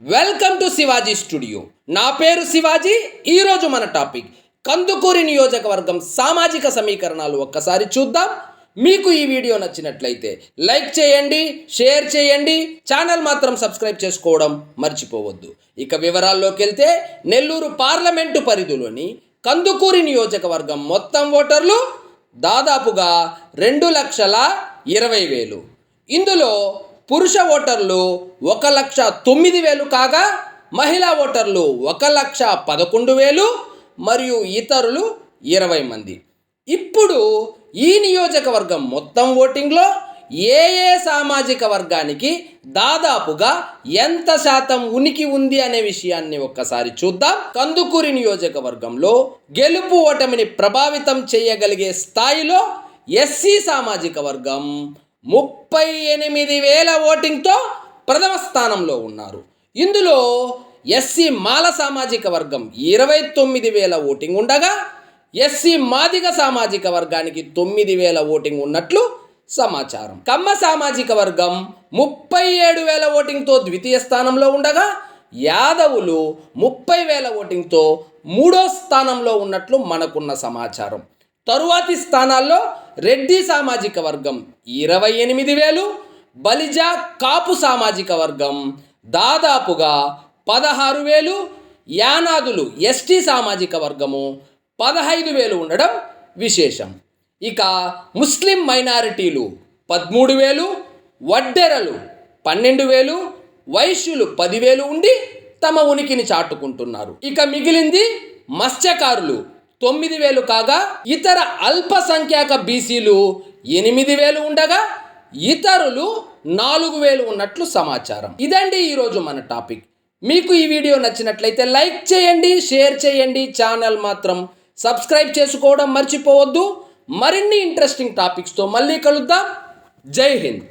Welcome to Shivaji studio. నా పేరు శివాజీ. ఈరోజు మన టాపిక్ కందుకూరి నియోజకవర్గం సామాజిక సమీకరణాలు. ఒక్కసారి చూద్దాం. మీకు ఈ వీడియో నచ్చినట్లయితే లైక్ చేయండి, షేర్ చేయండి, ఛానల్ మాత్రం సబ్స్క్రైబ్ చేసుకోవడం మర్చిపోవద్దు. ఇక వివరాల్లోకి వెళ్తే నెల్లూరు పార్లమెంటు పరిధిలోని కందుకూరి నియోజకవర్గం మొత్తం ఓటర్లు దాదాపుగా 2,20,000. ఇందులో పురుష ఓటర్లు 1,09,000 కాగా మహిళా ఓటర్లు 1,11,000 మరియు ఇతరులు 20 మంది. ఇప్పుడు ఈ నియోజకవర్గం మొత్తం ఓటింగ్లో ఏ సామాజిక వర్గానికి దాదాపుగా ఎంత శాతం ఉనికి ఉంది అనే విషయాన్ని ఒక్కసారి చూద్దాం. కందుకూరి నియోజకవర్గంలో గెలుపు ఓటమిని ప్రభావితం చేయగలిగే స్థాయిలో ఎస్సీ సామాజిక వర్గం 38,000 ఓటింగ్తో ప్రథమ స్థానంలో ఉన్నారు. ఇందులో ఎస్సీ మాల సామాజిక వర్గం 29,000 ఓటింగ్ ఉండగా ఎస్సీ మాదిగ సామాజిక వర్గానికి 9,000 ఓటింగ్ ఉన్నట్లు సమాచారం. కమ్మ సామాజిక వర్గం 37,000 ఓటింగ్తో ద్వితీయ స్థానంలో ఉండగా యాదవులు 30,000 ఓటింగ్తో మూడో స్థానంలో ఉన్నట్లు మనకున్న సమాచారం. తరువాతి స్థానాల్లో రెడ్డి సామాజిక వర్గం 28,000, బలిజ కాపు సామాజిక వర్గం దాదాపుగా 16,000, యానాదులు ఎస్టీ సామాజిక వర్గము 15,000 ఉండడం విశేషం. ఇక ముస్లిం మైనారిటీలు 13,000, వడ్డెరలు 12,000, వైశ్యులు 10,000 ఉండి తమ ఉనికిని చాటుకుంటున్నారు. ఇక మిగిలింది మత్స్యకారులు 9,000 కాగా ఇతర అల్పసంఖ్యాక బీసీలు 8,000 ఉండగా ఇతరులు 4,000 ఉన్నట్లు సమాచారం. ఇదండి ఈరోజు మన టాపిక్. మీకు ఈ వీడియో నచ్చినట్లయితే లైక్ చేయండి, షేర్ చేయండి, ఛానల్ మాత్రం సబ్స్క్రైబ్ చేసుకోవడం మర్చిపోవద్దు. మరిన్ని ఇంట్రెస్టింగ్ టాపిక్స్తో మళ్ళీ కలుద్దాం. జై హింద్.